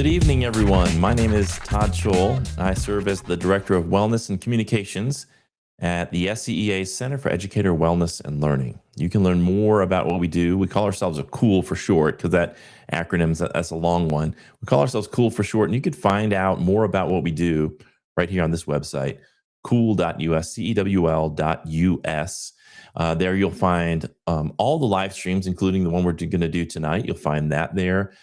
Good evening, everyone. My name is Todd Scholl. I serve as the Director of Wellness and Communications at the SCEA Center for Educator Wellness and Learning. You can learn more about what we do. We call ourselves a COOL for short, because that acronym, that's a long one. We call ourselves COOL for short, and you can find out more about what we do right here on this website, cool.us, CEWL.us. There you'll find all the live streams, including the one we're going to do tonight. You'll find that there.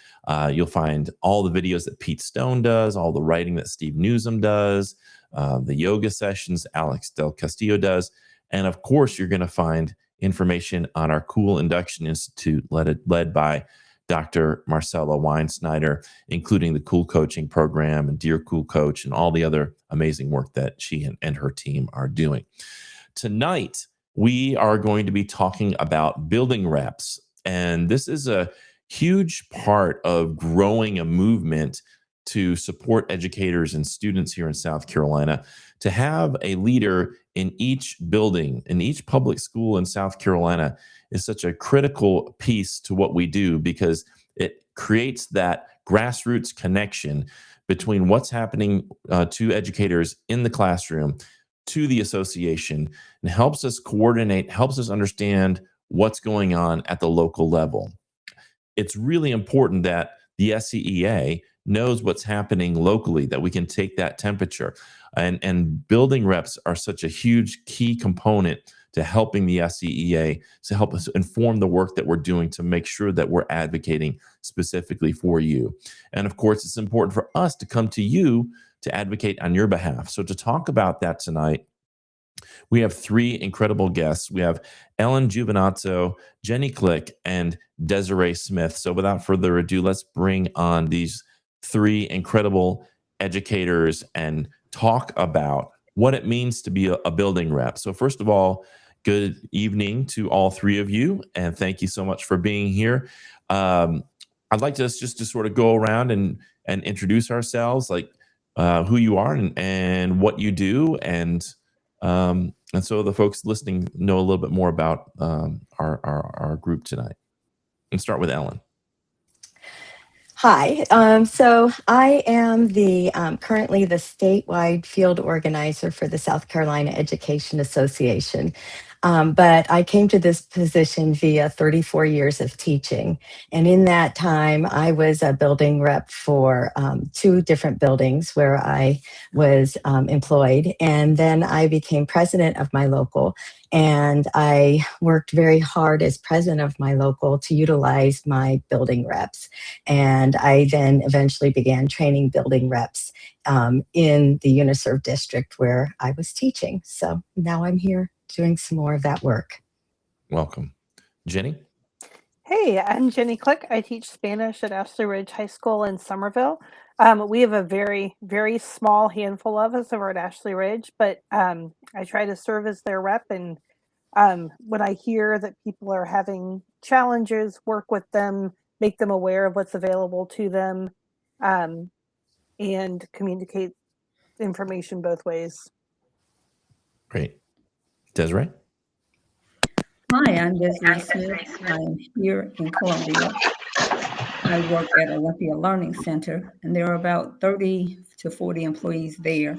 You'll find all the videos that Pete Stone does, all the writing that Steve Newsom does, the yoga sessions Alex Del Castillo does. And of course, you're going to find information on our Cool Induction Institute led by Dr. Marcella Weinsnyder, including the Cool Coaching Program and Dear Cool Coach and all the other amazing work that she and her team are doing. Tonight, we are going to be talking about building reps. And this is a huge part of growing a movement to support educators and students here in South Carolina, to have a leader in each building, in each public school in South Carolina is such a critical piece to what we do, because it creates that grassroots connection between what's happening to educators in the classroom, to the association, and helps us coordinate, helps us understand what's going on at the local level. It's really important that the SCEA knows what's happening locally, that we can take that temperature. And building reps are such a huge key component to helping the SCEA to help us inform the work that we're doing to make sure that we're advocating specifically for you. And of course, it's important for us to come to you to advocate on your behalf. So to talk about that tonight, we have three incredible guests. We have Ellen Giovinazzo, Jenny Klich, and Desiree Smith. So without further ado, let's bring on these three incredible educators and talk about what it means to be a building rep. So first of all, good evening to all three of you, and thank you so much for being here. I'd like to just to sort of go around and introduce ourselves, like who you are and what you do, and so the folks listening know a little bit more about our group tonight. And start with Ellen. Hi, so I am the currently the statewide field organizer for the South Carolina Education Association. But I came to this position via 34 years of teaching. And in that time, I was a building rep for two different buildings where I was employed. And then I became president of my local. And I worked very hard as president of my local to utilize my building reps. And I then eventually began training building reps in the Uniserv district where I was teaching. So now I'm here doing some more of that work. Welcome. Jenny? Hey, I'm Jenny Klich. I teach Spanish at Ashley Ridge High School in Somerville. We have a very, very small handful of us over at Ashley Ridge, but I try to serve as their rep. And when I hear that people are having challenges, work with them, make them aware of what's available to them, and communicate information both ways. Great. Desiree? Hi, I'm Desiree Smith. I'm here in Columbia. I work at Olympia Learning Center, and there are about 30 to 40 employees there.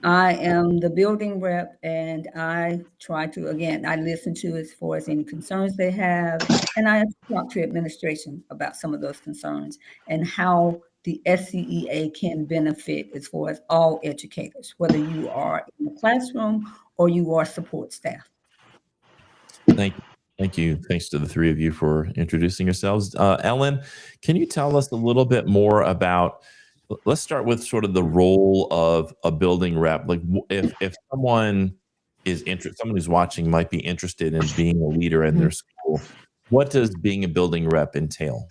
I am the building rep, and I try to, again, I listen to as far as any concerns they have, and I talk to administration about some of those concerns and how the SCEA can benefit as far as all educators, whether you are in the classroom or you are support staff. Thank you. Thanks to the three of you for introducing yourselves. Ellen, can you tell us a little bit more about, let's start with sort of the role of a building rep. Like if someone is interested, someone who's watching might be interested in being a leader in their school, what does being a building rep entail?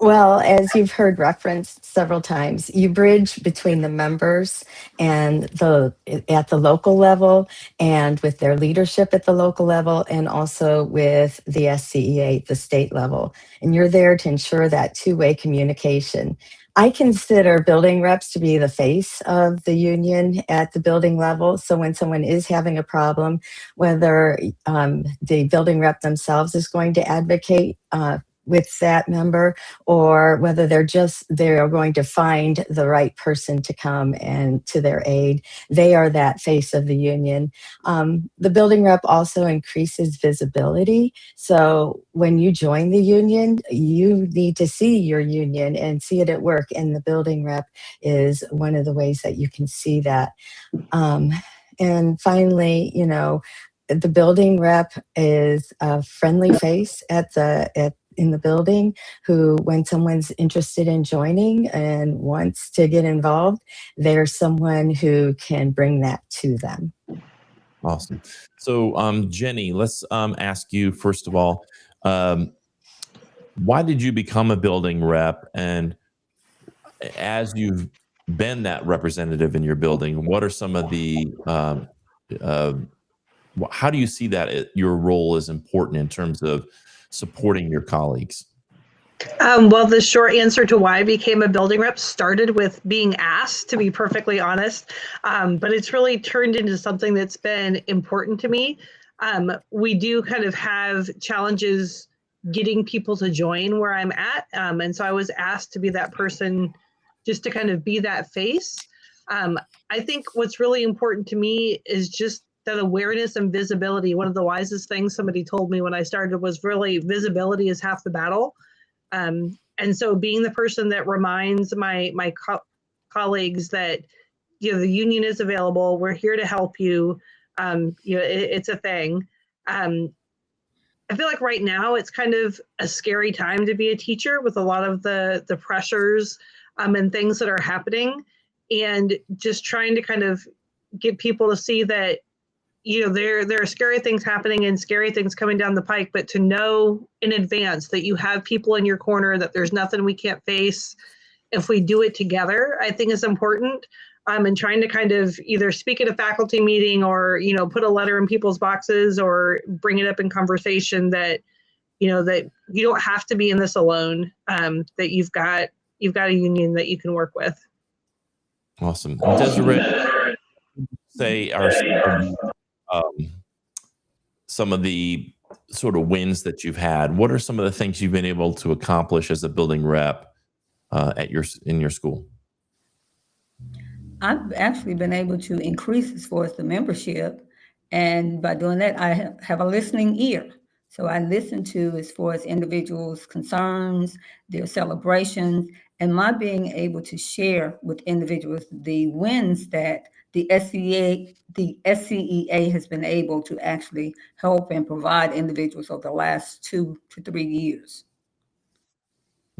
Well, as you've heard referenced several times, you bridge between the members and at the local level, and with their leadership at the local level, and also with the SCEA at the state level. And you're there to ensure that two-way communication. I consider building reps to be the face of the union at the building level. So when someone is having a problem, whether the building rep themselves is going to advocate with that member, or whether they're going to find the right person to come and to their aid. They are that face of the union. The building rep also increases visibility. So when you join the union, you need to see your union and see it at work. And the building rep is one of the ways that you can see that. And finally, the building rep is a friendly face in the building, who, when someone's interested in joining and wants to get involved, there's someone who can bring that to them. Awesome. So, Jenny, let's ask you first of all, why did you become a building rep? And as you've been that representative in your building, what are some of the how do you see that your role is important in terms of supporting your colleagues? Well, the short answer to why I became a building rep started with being asked, to be perfectly honest, but it's really turned into something that's been important to me. We do kind of have challenges getting people to join where I'm at, and so I was asked to be that person, just to kind of be that face. I think what's really important to me is just that awareness and visibility. One of the wisest things somebody told me when I started was really visibility is half the battle. And so being the person that reminds my colleagues that, the union is available, we're here to help you, it's a thing. I feel like right now it's kind of a scary time to be a teacher, with a lot of the pressures and things that are happening, and just trying to kind of get people to see that, there are scary things happening and scary things coming down the pike, but to know in advance that you have people in your corner, that there's nothing we can't face if we do it together, I think is important. And trying to kind of either speak at a faculty meeting, or, put a letter in people's boxes, or bring it up in conversation that, that you don't have to be in this alone, that you've got a union that you can work with. Awesome. And Desiree, say some of the sort of wins that you've had. What are some of the things you've been able to accomplish as a building rep in your school? I've actually been able to increase as far as the membership. And by doing that, I have a listening ear. So I listen to as far as individuals' concerns, their celebrations, and my being able to share with individuals the wins that the SCEA has been able to actually help and provide individuals over the last 2 to 3 years.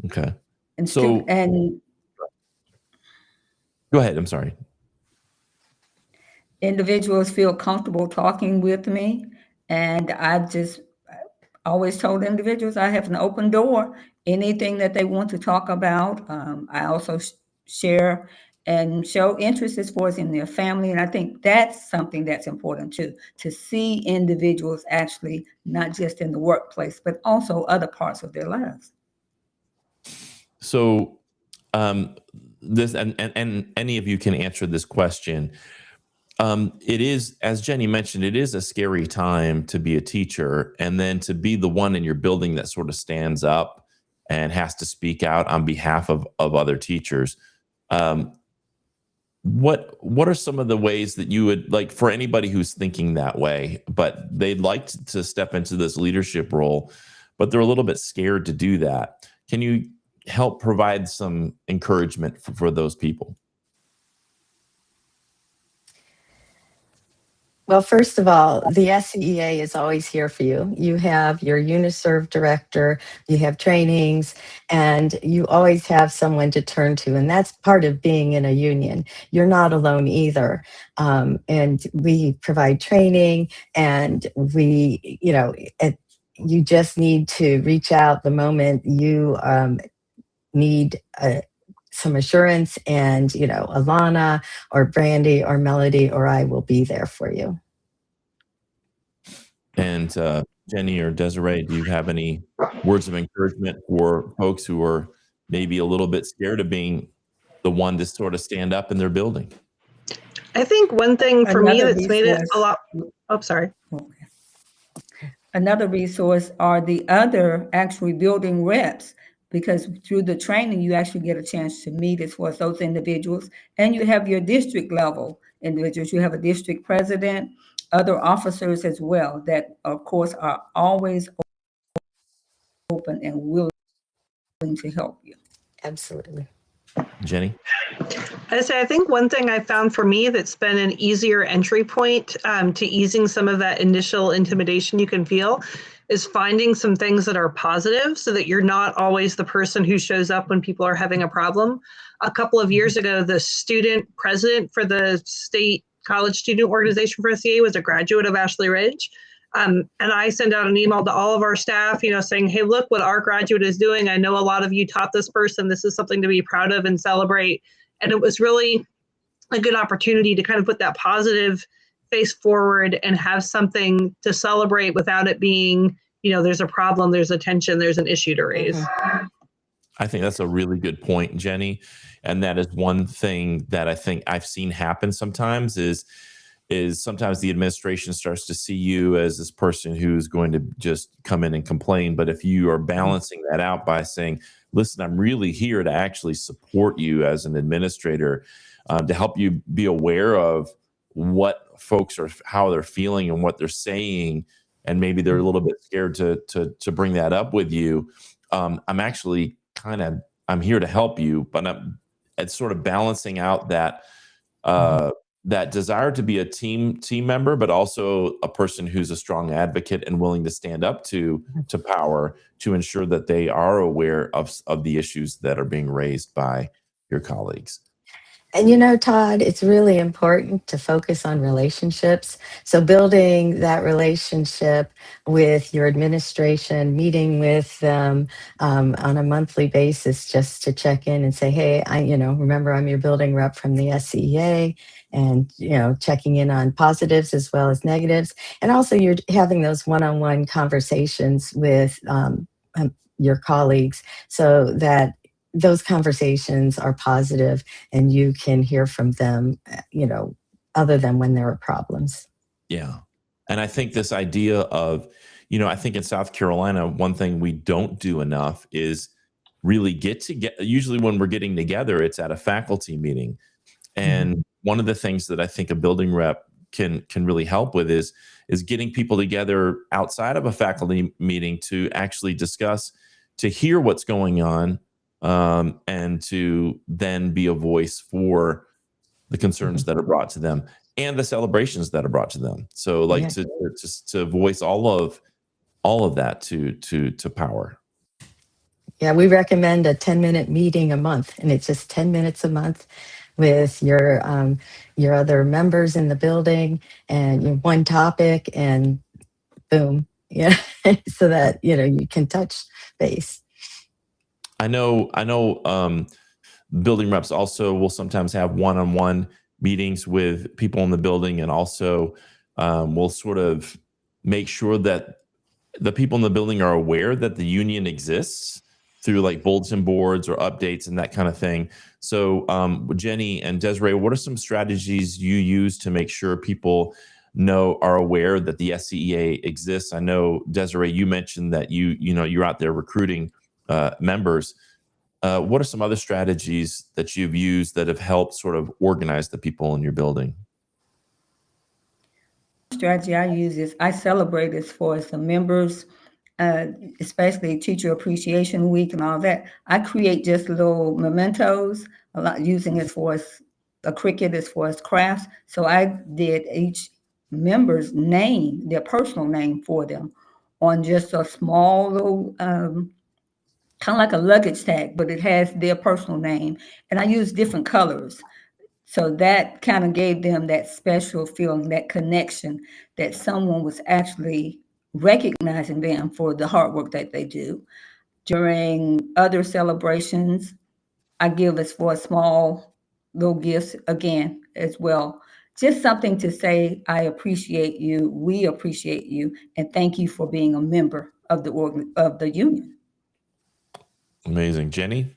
Okay. And So, go ahead. I'm sorry. Individuals feel comfortable talking with me, and I've just always told individuals I have an open door. Anything that they want to talk about, I also share and show interest as far as in their family. And I think that's something that's important too, to see individuals actually not just in the workplace, but also other parts of their lives. So, this and any of you can answer this question. It is, as Jenny mentioned, it is a scary time to be a teacher, and then to be the one in your building that sort of stands up and has to speak out on behalf of other teachers. What are some of the ways that you would like, for anybody who's thinking that way, but they'd like to step into this leadership role, but they're a little bit scared to do that? Can you help provide some encouragement for those people? Well, first of all, the SCEA is always here for you. You have your UniServe director, you have trainings, and you always have someone to turn to. And that's part of being in a union. You're not alone either. And we provide training, and you just need to reach out the moment you need some assurance, and Alana or Brandy or Melody or I will be there for you. And Jenny or Desiree, do you have any words of encouragement for folks who are maybe a little bit scared of being the one to sort of stand up in their building? I think one thing for me Another that's made it resource. a lot. Oh, sorry. Another resource are the other actually building reps, because through the training, you actually get a chance to meet as far as those individuals. And you have your district level individuals. You have a district president, other officers as well, that of course are always open and willing to help you. Absolutely. Jenny? I say, I think one thing I found for me that's been an easier entry point to easing some of that initial intimidation you can feel is finding some things that are positive so that you're not always the person who shows up when people are having a problem. A couple of years ago, the student president for the state college student organization for SCEA was a graduate of Ashley Ridge. And I send out an email to all of our staff, saying, hey, look what our graduate is doing. I know a lot of you taught this person. This is something to be proud of and celebrate. And it was really a good opportunity to kind of put that positive face forward and have something to celebrate without it being, there's a problem, there's a tension, there's an issue to raise. Mm-hmm. I think that's a really good point, Jenny. And that is one thing that I think I've seen happen sometimes is sometimes the administration starts to see you as this person who's going to just come in and complain. But if you are balancing that out by saying, listen, I'm really here to actually support you as an administrator, to help you be aware of what folks are, how they're feeling and what they're saying. And maybe they're a little bit scared to bring that up with you. I'm actually I'm here to help you, but it's sort of balancing out that, that desire to be a team member, but also a person who's a strong advocate and willing to stand up to power to ensure that they are aware of the issues that are being raised by your colleagues. And Todd, it's really important to focus on relationships. So building that relationship with your administration, meeting with them on a monthly basis just to check in and say, hey, remember I'm your building rep from the SCEA, and, checking in on positives as well as negatives. And also you're having those one-on-one conversations with your colleagues so that those conversations are positive and you can hear from them, other than when there are problems. Yeah. And I think this idea of, I think in South Carolina, one thing we don't do enough is really usually when we're getting together, it's at a faculty meeting. And one of the things that I think a building rep can really help with is getting people together outside of a faculty meeting to actually discuss, to hear what's going on, and to then be a voice for the concerns that are brought to them and the celebrations that are brought to them. So to voice all of that to power. Yeah, we recommend a 10-minute meeting a month, and it's just 10 minutes a month with your other members in the building, and one topic, and boom, so that you can touch base. I know. Building reps also will sometimes have one-on-one meetings with people in the building, and also will sort of make sure that the people in the building are aware that the union exists through like bulletin boards or updates and that kind of thing. So Jenny and Desiree, what are some strategies you use to make sure people are aware that the SCEA exists? I know, Desiree, you mentioned that you're out there recruiting members. What are some other strategies that you've used that have helped sort of organize the people in your building? Strategy I use is I celebrate as far as the members, especially Teacher Appreciation Week and all that. I create just little mementos, a lot using as far as a Cricut as far as crafts. So I did each member's name, their personal name for them on just a small little kind of like a luggage tag, but it has their personal name. And I use different colors. So that kind of gave them that special feeling, that connection, that someone was actually recognizing them for the hard work that they do. During other celebrations, I give as for small little gifts again as well. Just something to say, I appreciate you, we appreciate you, and thank you for being a member of the union. Amazing. Jenny?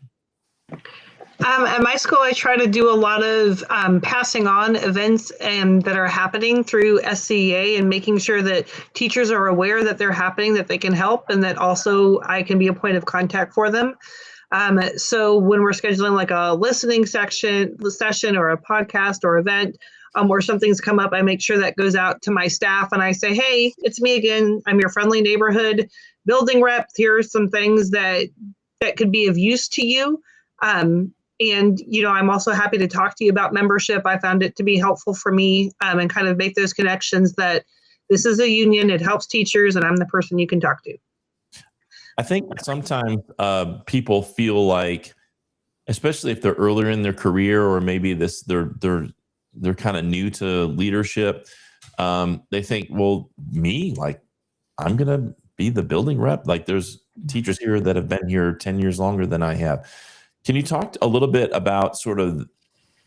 At my school, I try to do a lot of passing on events that are happening through SCEA and making sure that teachers are aware that they're happening, that they can help, and that also I can be a point of contact for them. So when we're scheduling like a listening session or a podcast or event, where something's come up, I make sure that goes out to my staff and I say, hey, it's me again. I'm your friendly neighborhood building rep. Here are some things that could be of use to you. And, I'm also happy to talk to you about membership. I found it to be helpful for me and kind of make those connections that this is a union, it helps teachers, and I'm the person you can talk to. I think sometimes people feel like, especially if they're earlier in their career, or maybe they're kind of new to leadership, they think, well, I'm going to be the building rep. Like, there's teachers here that have been here 10 years longer than I have. Can you talk a little bit about sort of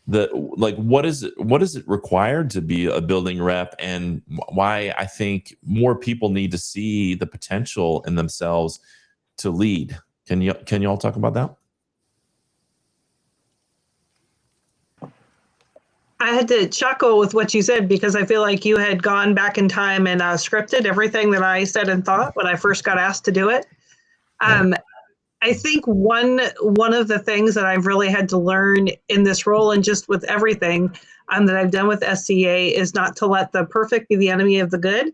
what is it required to be a building rep, and why I think more people need to see the potential in themselves to lead? Can you all talk about that? I had to chuckle with what you said because I feel like you had gone back in time and scripted everything that I said and thought when I first got asked to do it. I think one of the things that I've really had to learn in this role, and just with everything that I've done with SCEA, is not to let the perfect be the enemy of the good.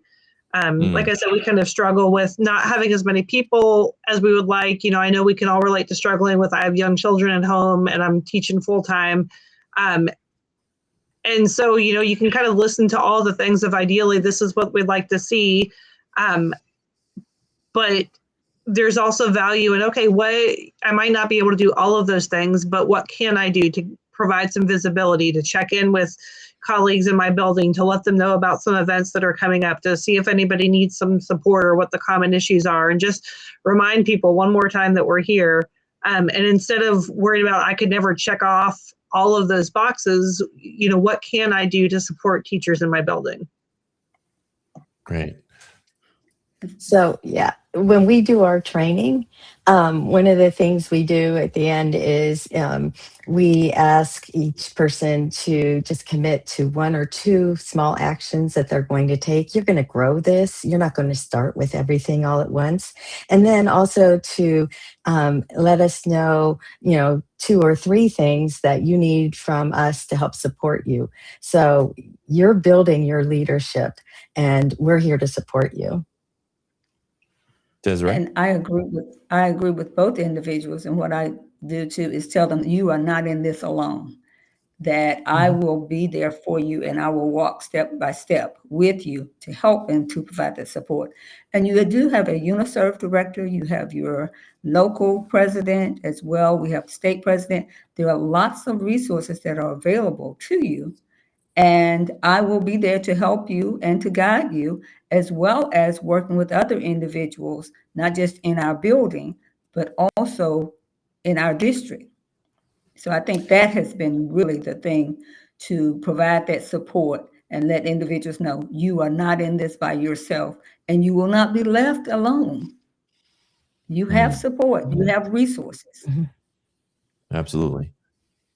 Like I said, we kind of struggle with not having as many people as we would like. I know we can all relate to struggling with, I have young children at home and I'm teaching full time. And so, you can kind of listen to all the things of ideally, this is what we'd like to see. But there's also value in, okay, I might not be able to do all of those things, but what can I do to provide some visibility, to check in with colleagues in my building, to let them know about some events that are coming up, to see if anybody needs some support or what the common issues are, and just remind people one more time that we're here. And instead of worried about, I could never check off all of those boxes, what can I do to support teachers in my building? Great. So, yeah, when we do our training, one of the things we do at the end is we ask each person to just commit to 1 or 2 small actions that they're going to take. You're going to grow this. You're not going to start with everything all at once. And then also to let us know, 2 or 3 things that you need from us to help support you. So you're building your leadership, and we're here to support you. Desiree? And I agree with both individuals. And what I do too is tell them, you are not in this alone, that I will be there for you, and I will walk step by step with you to help and to provide that support. And you do have a UNICEF director, you have your local president as well, we have state president. There are lots of resources that are available to you. And I will be there to help you and to guide you, as well as working with other individuals, not just in our building, but also in our district. So I think that has been really the thing, to provide that support and let individuals know you are not in this by yourself, and you will not be left alone. You have support, you have resources. Absolutely.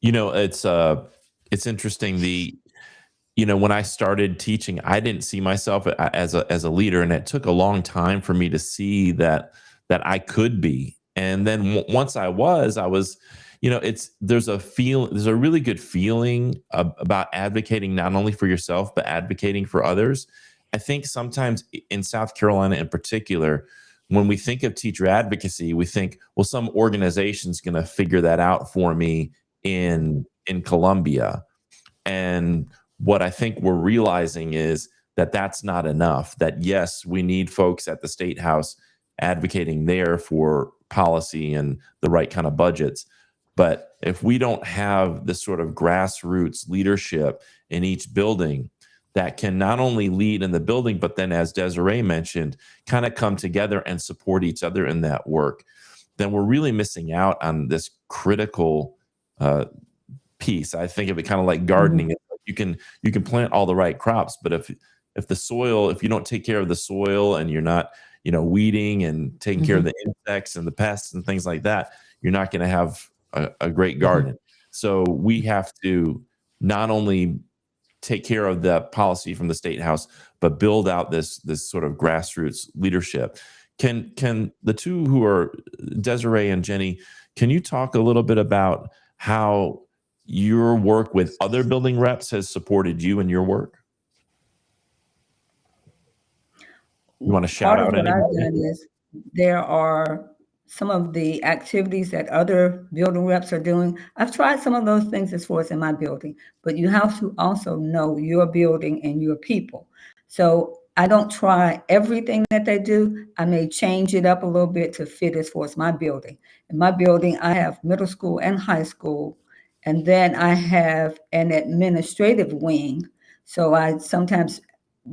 It's interesting. When I started teaching, I didn't see myself as a leader, and it took a long time for me to see that I could be. And then once I was, there's a really good feeling about advocating not only for yourself, but advocating for others. I think sometimes in South Carolina in particular, when we think of teacher advocacy, we think, well, some organization's going to figure that out for me in Columbia. And what I think we're realizing is that that's not enough, that yes, we need folks at the State House advocating there for policy and the right kind of budgets. But if we don't have this sort of grassroots leadership in each building that can not only lead in the building, but then, as Desiree mentioned, kind of come together and support each other in that work, then we're really missing out on this critical piece. I think of it kind of like gardening. You can plant all the right crops, but if you don't take care of the soil, and you're not, weeding and taking care of the insects and the pests and things like that, you're not going to have a great garden. So we have to not only take care of the policy from the State House, but build out this sort of grassroots leadership. Can the two who are Desiree and Jenny, can you talk a little bit about how your work with other building reps has supported you in your work? You want to shout Part of out what I've anybody? done is there are some of the activities that other building reps are doing. I've tried some of those things as far as in my building, but you have to also know your building and your people. So I don't try everything that they do. I may change it up a little bit to fit as far as my building. In my building, I have middle school and high school, and then I have an administrative wing. So I sometimes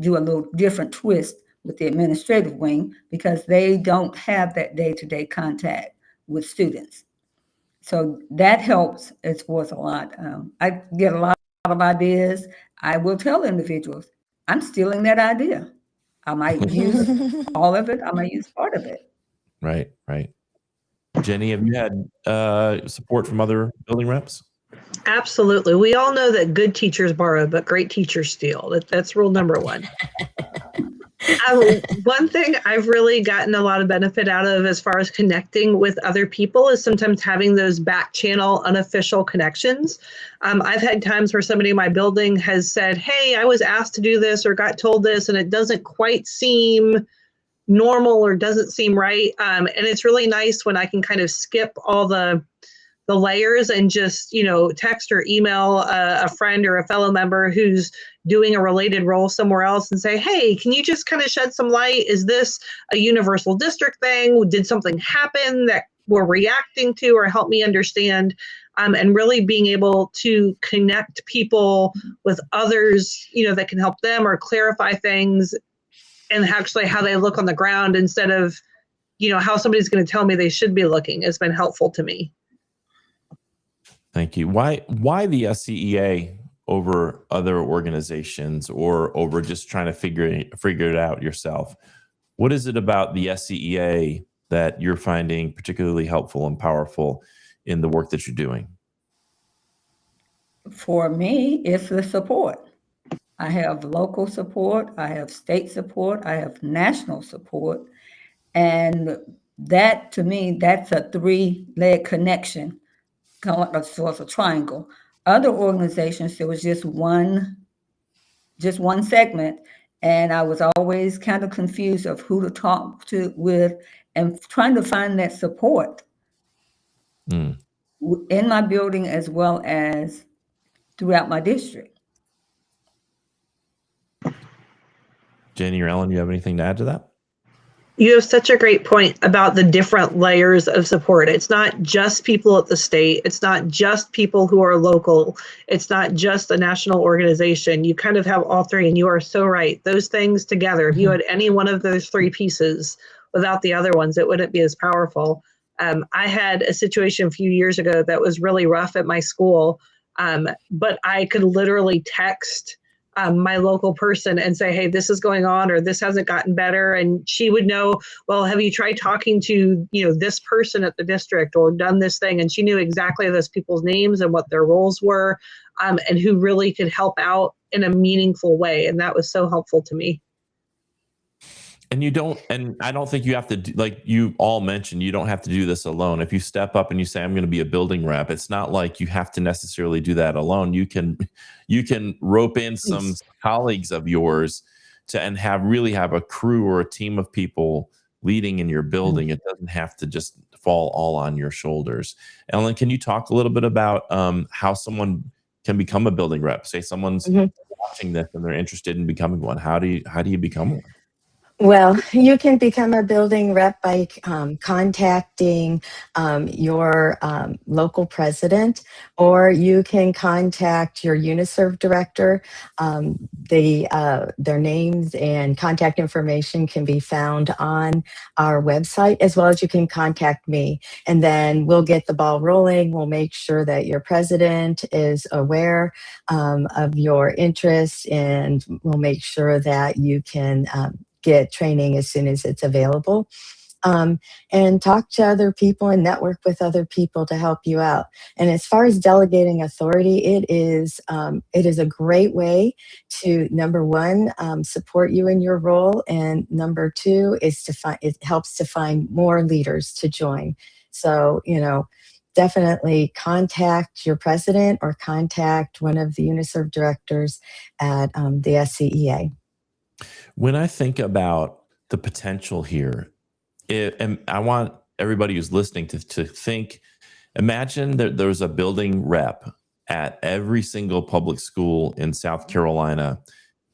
do a little different twist with the administrative wing because they don't have that day-to-day contact with students. So that helps as far as a lot. I get a lot of ideas. I will tell individuals, I'm stealing that idea. I might use all of it. I might use part of it. Right, right. Jenny, have you had support from other building reps? Absolutely. We all know that good teachers borrow, but great teachers steal. That's rule number one. One thing I've really gotten a lot of benefit out of as far as connecting with other people is sometimes having those back channel unofficial connections. I've had times where somebody in my building has said, hey, I was asked to do this or got told this, and it doesn't quite seem normal or doesn't seem right. And it's really nice when I can kind of skip all the layers and just, text or email a friend or a fellow member who's doing a related role somewhere else and say, hey, can you just kind of shed some light? Is this a universal district thing? Did something happen that we're reacting to, or help me understand? And really being able to connect people with others, that can help them or clarify things and actually how they look on the ground instead of, how somebody's going to tell me they should be looking has been helpful to me. Thank you. Why the SCEA over other organizations or over just trying to figure it out yourself? What is it about the SCEA that you're finding particularly helpful and powerful in the work that you're doing? For me, it's the support. I have local support, I have state support, I have national support. And that, to me, that's a three-leg connection, so it's a triangle. Other organizations, there was just one segment, and I was always kind of confused of who to talk to with and trying to find that support in my building as well as throughout my district. Jenny or Ellen, you have anything to add to that? You have such a great point about the different layers of support. It's not just people at the state. It's not just people who are local. It's not just a national organization. You kind of have all three, and you are so right. Those things together, if you had any one of those three pieces without the other ones, it wouldn't be as powerful. I had a situation a few years ago that was really rough at my school, but I could literally text my local person and say, hey, this is going on, or this hasn't gotten better. And she would know, well, have you tried talking to, this person at the district or done this thing? And she knew exactly those people's names and what their roles were, and who really could help out in a meaningful way. And that was so helpful to me. And I don't think you have to do, like you all mentioned, you don't have to do this alone. If you step up and you say, I'm going to be a building rep, it's not like you have to necessarily do that alone. You can rope in some colleagues of yours and have a crew or a team of people leading in your building. It doesn't have to just fall all on your shoulders. Ellen, can you talk a little bit about how someone can become a building rep? Say someone's watching this and they're interested in becoming one. How do you become one? Well, you can become a building rep by contacting your local president, or you can contact your UNISERV director. Their names and contact information can be found on our website, as well as you can contact me. And then we'll get the ball rolling. We'll make sure that your president is aware of your interests, and we'll make sure that you can get training as soon as it's available. and talk to other people and network with other people to help you out. And as far as delegating authority, it is a great way to, number one, support you in your role, and number two is it helps to find more leaders to join. So, definitely contact your president or contact one of the UNISERV directors at the SCEA. When I think about the potential here, and I want everybody who's listening to think, imagine that there's a building rep at every single public school in South Carolina,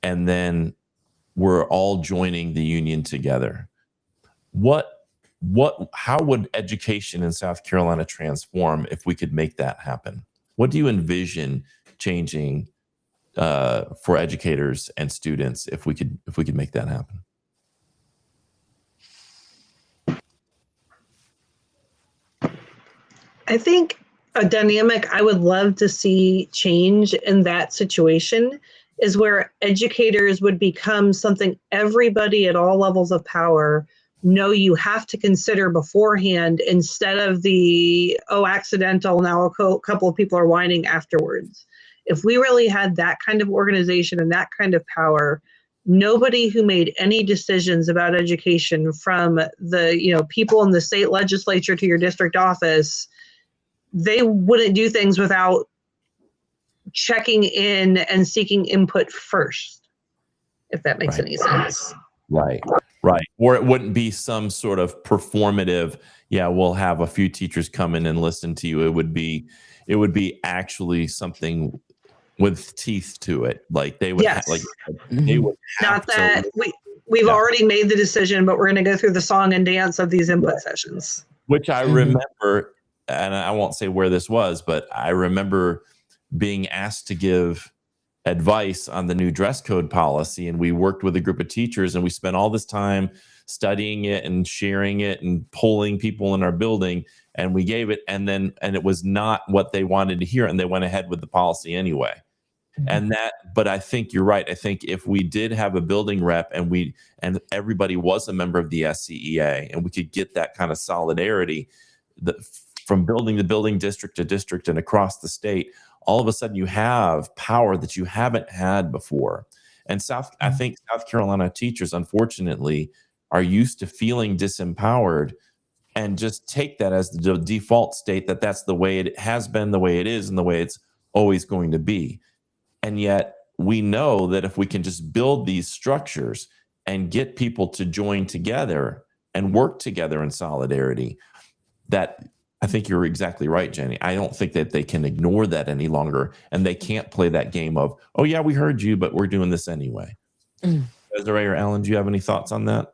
and then we're all joining the union together. How would education in South Carolina transform if we could make that happen? What do you envision changing for educators and students if we could make that happen? I think a dynamic I would love to see change in that situation is where educators would become something everybody at all levels of power know you have to consider beforehand, instead of the, oh, accidental, now a couple of people are whining afterwards. If we really had that kind of organization and that kind of power, nobody who made any decisions about education, from the people in the state legislature to your district office, they wouldn't do things without checking in and seeking input first, if that makes any sense. Right. Or it wouldn't be some sort of performative, yeah, we'll have a few teachers come in and listen to you. It would be actually something with teeth to it. Like they would, Yes. They would Not that we've already made the decision, but we're going to go through the song and dance of these input sessions. Which I remember, and I won't say where this was, but I remember being asked to give advice on the new dress code policy, and we worked with a group of teachers, and we spent all this time studying it and sharing it and polling people in our building, and we gave it, and it was not what they wanted to hear, and they went ahead with the policy anyway. But I think you're right. I think if we did have a building rep and everybody was a member of the SCEA, and we could get that kind of solidarity from building to building, district to district, and across the state, all of a sudden you have power that you haven't had before. And I think South Carolina teachers, unfortunately, are used to feeling disempowered and just take that as the default state, that's the way it has been, the way it is, and the way it's always going to be. And yet we know that if we can just build these structures and get people to join together and work together in solidarity, that I think you're exactly right, Jenny. I don't think that they can ignore that any longer, and they can't play that game of, oh yeah, we heard you, but we're doing this anyway. Desiree or Ellen, do you have any thoughts on that?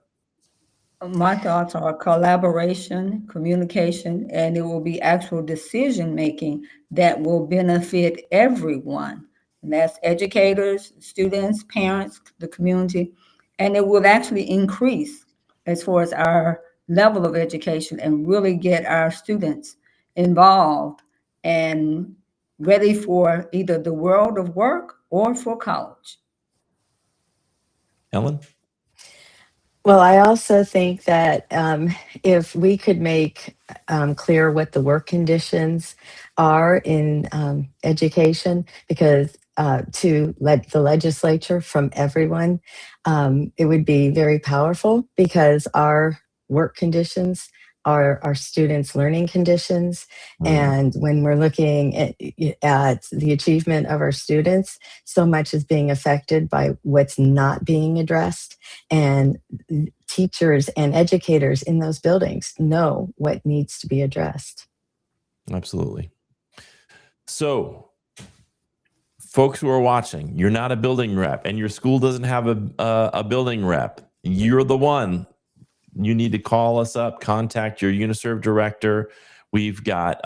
My thoughts are collaboration, communication, and it will be actual decision-making that will benefit everyone. And that's educators, students, parents, the community, and it will actually increase as far as our level of education and really get our students involved and ready for either the world of work or for college. Ellen? Well, I also think that if we could make clear what the work conditions are in education, because to let the legislature from everyone, it would be very powerful, because our work conditions are our students' learning conditions. And when we're looking at the achievement of our students, so much is being affected by what's not being addressed. And teachers and educators in those buildings know what needs to be addressed. Absolutely. So, folks who are watching, you're not a building rep, and your school doesn't have a building rep. You're the one. You need to call us up, contact your UNISERV director. We've got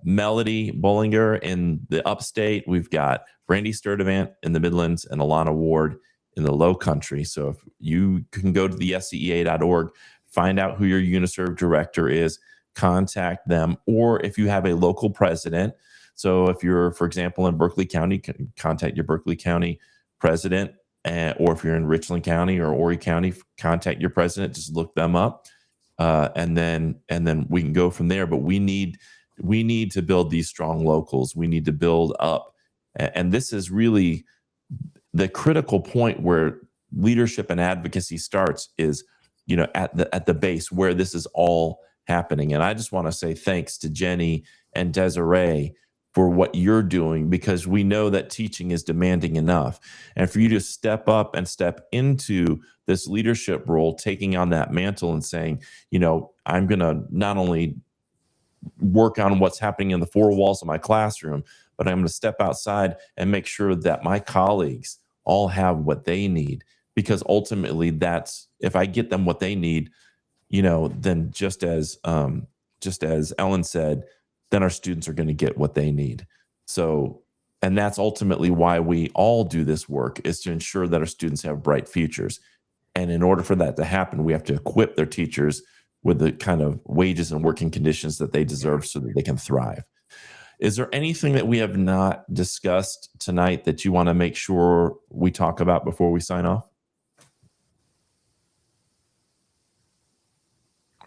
Melody Bollinger in the upstate. We've got Brandy Sturdivant in the Midlands, and Alana Ward in the Low Country. So if you can go to the SCEA.org, find out who your UNISERV director is, contact them. Or if you have a local president, so if you're, for example, in Berkeley County, contact your Berkeley County president. Or if you're in Richland County or Horry County, contact your president. Just look them up. and then we can go from there. But we need to build these strong locals. We need to build up, and this is really the critical point where leadership and advocacy starts, is at the base where this is all happening. And I just want to say thanks to Jenny and Desiree for what you're doing, because we know that teaching is demanding enough. And for you to step up and step into this leadership role, taking on that mantle and saying, I'm going to not only work on what's happening in the four walls of my classroom, but I'm going to step outside and make sure that my colleagues all have what they need. Because ultimately, that's, if I get them what they need, then just as Ellen said, then our students are going to get what they need. So, and that's ultimately why we all do this work, is to ensure that our students have bright futures. And in order for that to happen, we have to equip their teachers with the kind of wages and working conditions that they deserve so that they can thrive. Is there anything that we have not discussed tonight that you want to make sure we talk about before we sign off?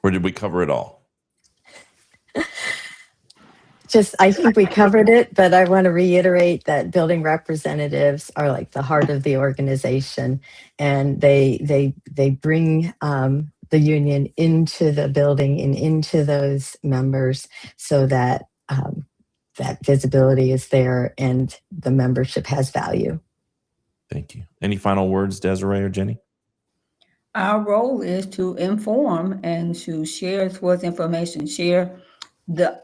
Or did we cover it all? I think we covered it, but I want to reiterate that building representatives are like the heart of the organization, and they bring the union into the building and into those members, so that that visibility is there and the membership has value. Thank you. Any final words, Desiree or Jenny? Our role is to inform and to share towards information,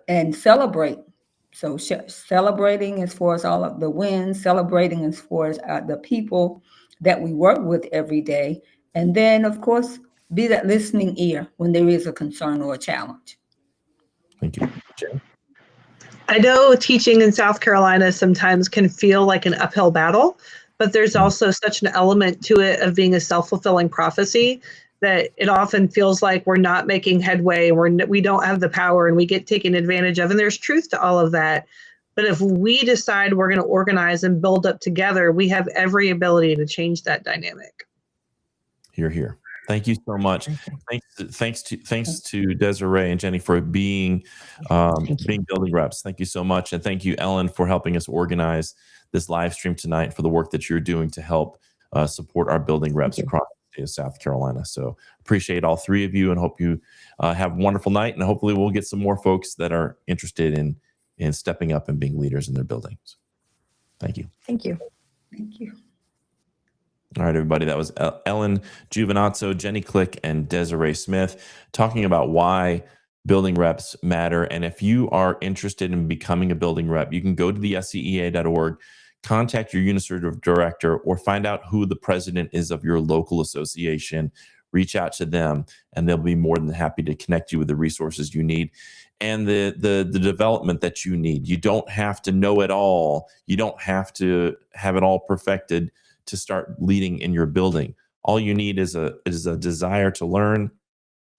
and celebrate. So celebrating as far as all of the wins, celebrating as far as the people that we work with every day. And then, of course, be that listening ear when there is a concern or a challenge. Thank you. Jenny? I know teaching in South Carolina sometimes can feel like an uphill battle, but there's also such an element to it of being a self-fulfilling prophecy that it often feels like we're not making headway, we don't have the power, and we get taken advantage of. And there's truth to all of that. But if we decide we're going to organize and build up together, we have every ability to change that dynamic. Hear, hear. Thank you so much. Thanks to Desiree and Jenny for being building reps. Thank you so much. And thank you, Ellen, for helping us organize this live stream tonight, for the work that you're doing to help support our building reps across the state of South Carolina. So appreciate all three of you, and hope you have a wonderful night. And hopefully we'll get some more folks that are interested in stepping up and being leaders in their buildings. Thank you. Thank you. Thank you. All right, everybody. That was Ellen Giovinazzo, Jenny Klich, and Desiree Smith talking about why building reps matter. And if you are interested in becoming a building rep, you can go to the SCEA.org, contact your UNICERT director, or find out who the president is of your local association. Reach out to them, and they'll be more than happy to connect you with the resources you need and the development that you need. You don't have to know it all. You don't have to have it all perfected to start leading in your building. All you need is a desire to learn,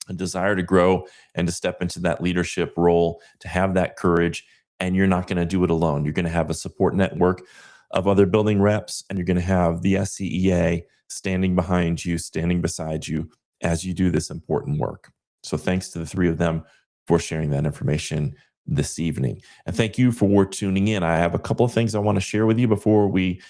a desire to grow, and to step into that leadership role, to have that courage. And you're not going to do it alone. You're going to have a support network of other building reps, and you're going to have the SCEA standing behind you, standing beside you as you do this important work. So thanks to the three of them for sharing that information this evening. And thank you for tuning in. I have a couple of things I want to share with you before we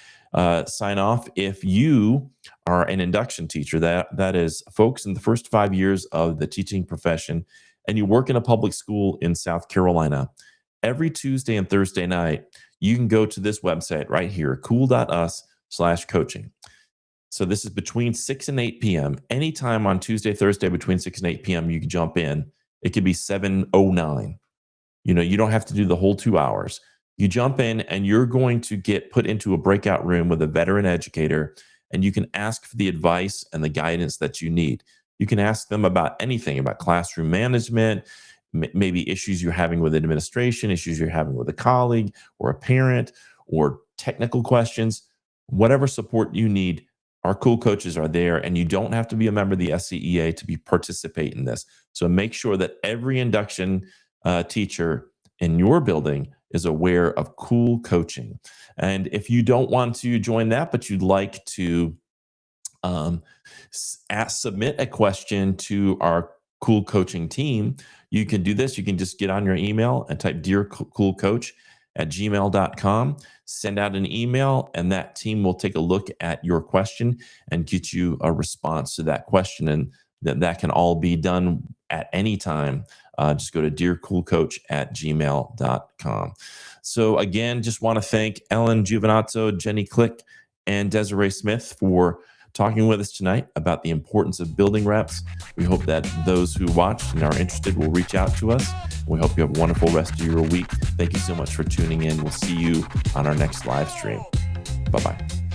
sign off. If you are an induction teacher, that is folks in the first 5 years of the teaching profession, and you work in a public school in South Carolina, every Tuesday and Thursday night, you can go to this website right here, cool.us/coaching. So this is between 6 and 8 p.m. Anytime on Tuesday, Thursday, between 6 and 8 p.m., you can jump in. It could be 7:09. You don't have to do the whole 2 hours. You jump in, and you're going to get put into a breakout room with a veteran educator, and you can ask for the advice and the guidance that you need. You can ask them about anything, about classroom management, maybe issues you're having with administration, issues you're having with a colleague or a parent, or technical questions. Whatever support you need, our cool coaches are there, and you don't have to be a member of the SCEA to participate in this. So make sure that every induction teacher in your building is aware of cool coaching. And if you don't want to join that, but you'd like to submit a question to our Cool Coaching team, you can do this. You can just get on your email and type Dear Cool Coach at gmail.com, send out an email, and that team will take a look at your question and get you a response to that question. And that can all be done at any time. Just go to dearcoolcoach at gmail.com. So again, just want to thank Ellen Giovinazzo, Jenny Klich, and Desiree Smith for talking with us tonight about the importance of building reps. We hope that those who watched and are interested will reach out to us. We hope you have a wonderful rest of your week. Thank you so much for tuning in. We'll see you on our next live stream. Bye-bye.